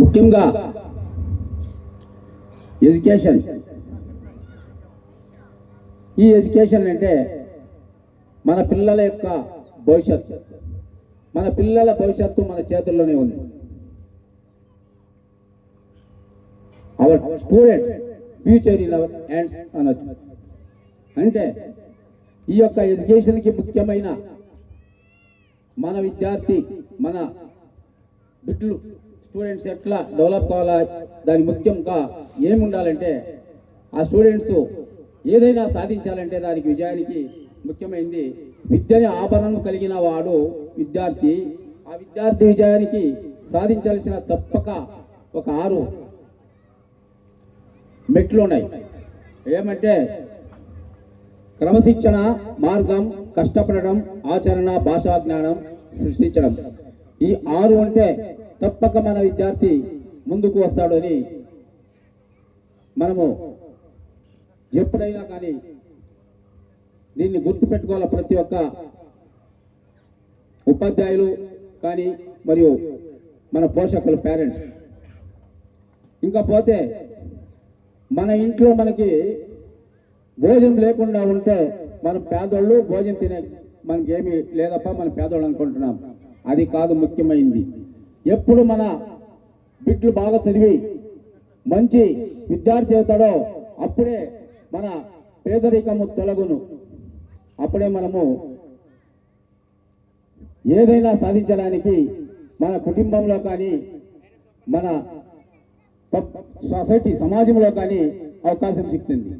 ముఖ్యంగా ఎడ్యుకేషన్. ఈ ఎడ్యుకేషన్ అంటే మన పిల్లల యొక్క భవిష్యత్తు. మన పిల్లల భవిష్యత్తు మన చేతుల్లోనే ఉంది. Our students future in our hands అనొచ్చు. అంటే ఈ యొక్క ఎడ్యుకేషన్కి ముఖ్యమైన మన విద్యార్థి, మన బిడ్డలు, స్టూడెంట్స్ ఎట్లా డెవలప్ కావాలా, దాని ముఖ్యంగా ఏముండాలంటే ఆ స్టూడెంట్స్ ఏదైనా సాధించాలంటే దానికి విజయానికి ముఖ్యమైనది విద్యని ఆభరణం కలిగిన వాడు విద్యార్థి. ఆ విద్యార్థి విజయానికి సాధించాల్సిన తప్పక ఒక 6 మెట్లు ఉన్నాయి. ఏమంటే క్రమశిక్షణ, మార్గం, కష్టపడడం, ఆచరణ, భాషా జ్ఞానం సృష్టించడం. ఈ 6 అంటే తప్పక మన విద్యార్థి ముందుకు వస్తాడు అని మనము ఎప్పుడైనా కానీ దీన్ని గుర్తుపెట్టుకోవాలి. ప్రతి ఒక్క ఉపాధ్యాయులు కానీ మరియు మన పోషకులు, పేరెంట్స్. ఇంకా పోతే మన ఇంట్లో మనకి భోజనం లేకుండా ఉంటే మనం పేదోళ్ళు, భోజనం తినే మనకి ఏమీ లేదప్ప మనం పేదోళ్ళు అనుకుంటున్నాం. అది కాదు ముఖ్యమైనది. ఎప్పుడు మన బిడ్డలు బాగా చదివి మంచి విద్యార్థి అవుతాడో అప్పుడే మన పేదరికము తొలగును. అప్పుడే మనము ఏదైనా సాధించడానికి మన కుటుంబంలో కానీ మన సొసైటీ, సమాజంలో కానీ అవకాశం సిಗ್తుంది.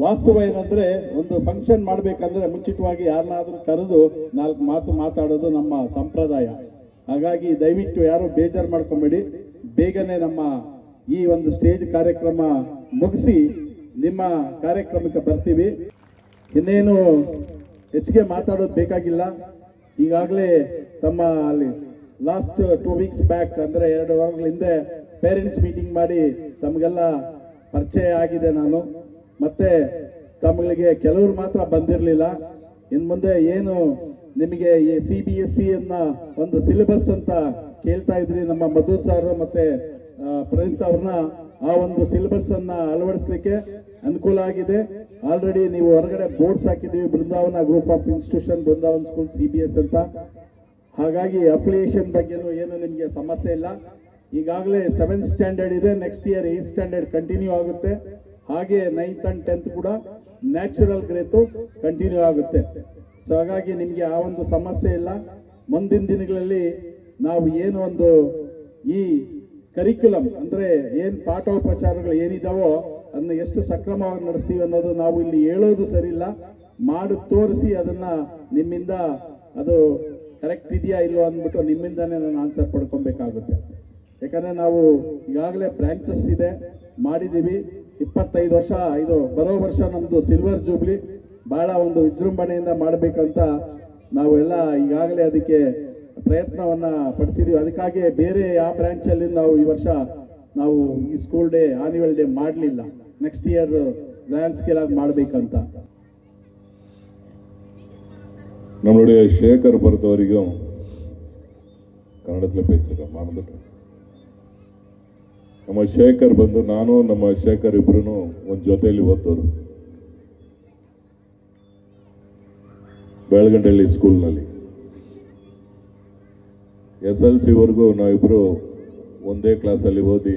ವಾಸ್ತವ ಏನಂದ್ರೆ, ಒಂದು ಫಂಕ್ಷನ್ ಮಾಡಬೇಕಂದ್ರೆ ಮುಂಚಿತವಾಗಿ ಯಾರನ್ನಾದ್ರೂ ಕರೆದು 4 ಮಾತು ಮಾತಾಡೋದು ನಮ್ಮ ಸಂಪ್ರದಾಯ. ಹಾಗಾಗಿ ದಯವಿಟ್ಟು ಯಾರು ಬೇಜಾರು ಮಾಡ್ಕೊಬೇಡಿ. ಬೇಗನೆ ನಮ್ಮ ಈ ಒಂದು ಸ್ಟೇಜ್ ಕಾರ್ಯಕ್ರಮ ಮುಗಿಸಿ ನಿಮ್ಮ ಕಾರ್ಯಕ್ರಮಕ್ಕೆ ಬರ್ತೀವಿ. ಇನ್ನೇನು ಹೆಚ್ಚಿಗೆ ಮಾತಾಡೋದು ಬೇಕಾಗಿಲ್ಲ. ಈಗಾಗಲೇ ತಮ್ಮ ಅಲ್ಲಿ ಲಾಸ್ಟ್ 2 ವೀಕ್ಸ್ ಬ್ಯಾಕ್ ಅಂದ್ರೆ 2 ವಾರಗಳ ಹಿಂದೆ ಪೇರೆಂಟ್ಸ್ ಮೀಟಿಂಗ್ ಮಾಡಿ ತಮಗೆಲ್ಲ ಪರಿಚಯ ಆಗಿದೆ ನಾನು. ಮತ್ತೆ ತಮಗೆ ಕೆಲವರು ಮಾತ್ರ ಬಂದಿರಲಿಲ್ಲ. ಇನ್ನು ಮುಂದೆ ಏನು ನಿಮಗೆ ಈ CBSE ಅನ್ನ ಒಂದು ಸಿಲೆಬಸ್ ಅಂತ ಕೇಳ್ತಾ ಇದ್ರಿ, ನಮ್ಮ ಮಧು ಸರ್ ಮತ್ತೆ ಪ್ರಣೀತ್ ಅವ್ರನ್ನ ಆ ಒಂದು ಸಿಲೆಬಸ್ ಅನ್ನ ಅಳವಡಿಸಲಿಕ್ಕೆ ಅನುಕೂಲ ಆಗಿದೆ. ಆಲ್ರೆಡಿ ನೀವು ಹೊರಗಡೆ ಬೋರ್ಡ್ಸ್ ಹಾಕಿದ್ದೀವಿ, Brindavana group of institution, Brindavan school CBS ಅಂತ. ಹಾಗಾಗಿ ಅಫಿಲಿಯೇಷನ್ ಬಗ್ಗೆನೂ ಏನು ನಿಮಗೆ ಸಮಸ್ಯೆ ಇಲ್ಲ. ಈಗಾಗಲೇ 7th ಸ್ಟ್ಯಾಂಡರ್ಡ್ ಇದೆ, next year 8th standard continue ಆಗುತ್ತೆ. ಹಾಗೆ 9th and 10th ಕೂಡ ನ್ಯಾಚುರಲ್ ಗ್ರೇತು ಕಂಟಿನ್ಯೂ ಆಗುತ್ತೆ. ಸೊ ಹಾಗಾಗಿ ನಿಮಗೆ ಆ ಒಂದು ಸಮಸ್ಯೆ ಇಲ್ಲ. ಮುಂದಿನ ದಿನಗಳಲ್ಲಿ ನಾವು ಏನು ಒಂದು ಈ ಕರಿಕ್ಯುಲಮ್ ಅಂದ್ರೆ ಏನು ಪಾಠೋಪಚಾರಗಳು ಏನಿದಾವೋ ಅದನ್ನ ಎಷ್ಟು ಸಕ್ರಮವಾಗಿ ನಡೆಸ್ತೀವಿ ಅನ್ನೋದು ನಾವು ಇಲ್ಲಿ ಹೇಳೋದು ಸರಿ ಇಲ್ಲ, ಮಾಡಿ ತೋರಿಸಿ ಅದನ್ನ ನಿಮ್ಮಿಂದ ಅದು ಕರೆಕ್ಟ್ ಇದೆಯಾ ಇಲ್ವೋ ಅಂದ್ಬಿಟ್ಟು ನಿಮ್ಮಿಂದಾನೇ ನಾನು ಆನ್ಸರ್ ಪಡ್ಕೊಬೇಕಾಗುತ್ತೆ. ಯಾಕಂದ್ರೆ ನಾವು ಈಗಾಗಲೇ ಬ್ರಾಂಚಸ್ ಇದೆ, ಮಾಡಿದ್ದೀವಿ. 25 ವರ್ಷ ಇದು ಬರೋ ವರ್ಷ ನಮ್ದು ಸಿಲ್ವರ್ ಜೂಬ್ಲಿ ಬಹಳ ಒಂದು ವಿಜೃಂಭಣೆಯಿಂದ ಮಾಡಬೇಕಂತ ನಾವು ಎಲ್ಲ ಈಗಾಗಲೇ ಅದಕ್ಕೆ ಪ್ರಯತ್ನವನ್ನ ಪಡಿಸಿದೀವಿ. ಅದಕ್ಕಾಗಿ ಬೇರೆ ಯಾವ ಬ್ರಾಂಚ್ ಅಲ್ಲಿ ನಾವು ಈ ವರ್ಷ ನಾವು ಈ ಸ್ಕೂಲ್ ಡೇ, ಆನ್ಯುವಲ್ ಡೇ ಮಾಡಲಿಲ್ಲ. ನೆಕ್ಸ್ಟ್ ಇಯರ್ ಗ್ರ್ಯಾಂಡ್ ಸ್ಕೇಲ್ ಆಗಿ ಮಾಡಬೇಕಂತ. நம்மளுடைய சேகர் பொறுத்த வரைக்கும் ಕನ್ನಡದಲ್ಲೇ பேசுகிறேன் மறந்துட்டேன். ನಮ್ಮ ಶೇಖರ್ ಬಂದು, ನಾನು ನಮ್ಮ ಶೇಖರ್ ಇಬ್ರು ಒಂದು ಜೊತೆಯಲ್ಲಿ ಓದೋರು ಬೆಳಗಂಡಳ್ಳಿ ಸ್ಕೂಲ್ನಲ್ಲಿ. SLC ವರೆಗೂ ನಾವಿಬ್ರು ಒಂದೇ ಕ್ಲಾಸಲ್ಲಿ ಓದಿ,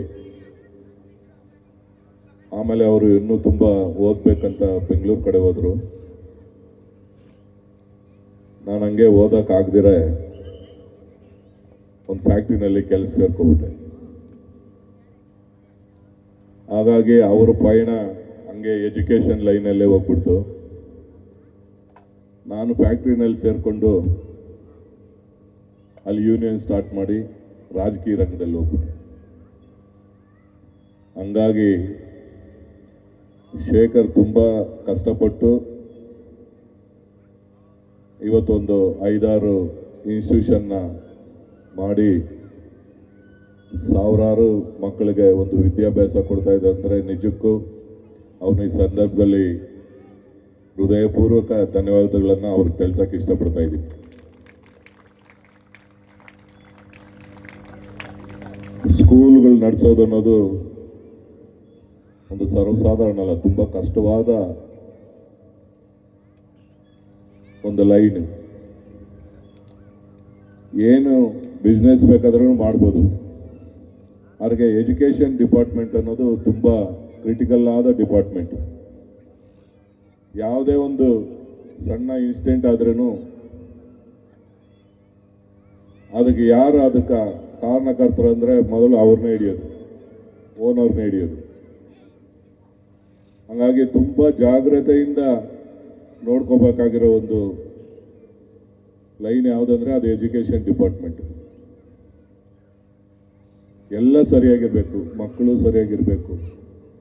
ಆಮೇಲೆ ಅವರು ಇನ್ನೂ ತುಂಬ ಓದ್ಬೇಕಂತ ಬೆಂಗಳೂರು ಕಡೆ ಹೋದ್ರು. ನಾನು ಹಂಗೆ ಓದೋಕ್ಕಾಗ್ದಿರ ಒಂದು ಫ್ಯಾಕ್ಟ್ರಿನಲ್ಲಿ ಕೆಲಸ ಸೇರ್ಕೊಬಿಟ್ಟೆ. ಹಾಗಾಗಿ ಅವರ ಪಯಣ ಹಂಗೆ ಎಜುಕೇಷನ್ ಲೈನಲ್ಲೇ ಹೋಗ್ಬಿಡ್ತು. ನಾನು ಫ್ಯಾಕ್ಟ್ರಿನಲ್ಲಿ ಸೇರಿಕೊಂಡು ಅಲ್ಲಿ ಯೂನಿಯನ್ ಸ್ಟಾರ್ಟ್ ಮಾಡಿ ರಾಜಕೀಯ ರಂಗದಲ್ಲಿ ಹೋಗ್ಬಿಟ್ಟೆ. ಹಂಗಾಗಿ ಶೇಖರ್ ತುಂಬ ಕಷ್ಟಪಟ್ಟು ಇವತ್ತೊಂದು 5-6 ಇನ್ಸ್ಟಿಟ್ಯೂಷನ್ನ ಮಾಡಿ ಸಾವಿರಾರು ಮಕ್ಕಳಿಗೆ ಒಂದು ವಿದ್ಯಾಭ್ಯಾಸ ಕೊಡ್ತಾ ಇದೆ ಅಂದರೆ ನಿಜಕ್ಕೂ ಅವನು ಈ ಸಂದರ್ಭದಲ್ಲಿ ಹೃದಯಪೂರ್ವಕ ಧನ್ಯವಾದಗಳನ್ನು ಅವ್ರಿಗೆ ತಿಳಿಸೋಕೆ ಇಷ್ಟಪಡ್ತಾ ಇದ್ದೀನಿ. ಸ್ಕೂಲ್ಗಳು ನಡೆಸೋದು ಅನ್ನೋದು ಒಂದು ಸರ್ವಸಾಧಾರಣ ಅಲ್ಲ, ತುಂಬ ಕಷ್ಟವಾದ ಒಂದು ಲೈನ್. ಏನು ಬಿಸ್ನೆಸ್ ಬೇಕಾದ್ರೂ ಮಾಡ್ಬೋದು, ಅವ್ರಿಗೆ ಎಜುಕೇಷನ್ ಡಿಪಾರ್ಟ್ಮೆಂಟ್ ಅನ್ನೋದು ತುಂಬ ಕ್ರಿಟಿಕಲ್ ಆದ ಡಿಪಾರ್ಟ್ಮೆಂಟ್. ಯಾವುದೇ ಒಂದು ಸಣ್ಣ ಇನ್ಸಿಡೆಂಟ್ ಆದ್ರೂ ಅದಕ್ಕೆ ಯಾರು ಅದಕ್ಕೆ ಕಾರಣಕರ್ತರು ಅಂದರೆ ಮೊದಲು ಅವ್ರನ್ನೇ ಹಿಡಿಯೋದು, ಓನರ್ನೇ ಹಿಡಿಯೋದು. ಹಾಗಾಗಿ ತುಂಬ ಜಾಗ್ರತೆಯಿಂದ ನೋಡ್ಕೋಬೇಕಾಗಿರೋ ಒಂದು ಲೈನ್ ಯಾವುದಂದ್ರೆ ಅದು ಎಜುಕೇಷನ್ ಡಿಪಾರ್ಟ್ಮೆಂಟ್. ಎಲ್ಲ ಸರಿಯಾಗಿರಬೇಕು, ಮಕ್ಕಳು ಸರಿಯಾಗಿರಬೇಕು,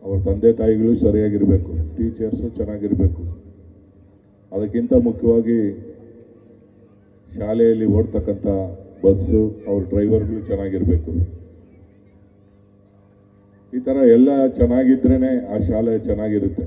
ಅವ್ರ ತಂದೆ ತಾಯಿಗಳು ಸರಿಯಾಗಿರಬೇಕು, ಟೀಚರ್ಸು ಚೆನ್ನಾಗಿರಬೇಕು. ಅದಕ್ಕಿಂತ ಮುಖ್ಯವಾಗಿ ಶಾಲೆಯಲ್ಲಿ ಓಡ್ತಕ್ಕಂಥ ಬಸ್ಸು, ಅವ್ರ ಡ್ರೈವರ್ಗಳು ಚೆನ್ನಾಗಿರಬೇಕು. ಈ ಥರ ಎಲ್ಲ ಚೆನ್ನಾಗಿದ್ರೇ ಆ ಶಾಲೆ ಚೆನ್ನಾಗಿರುತ್ತೆ.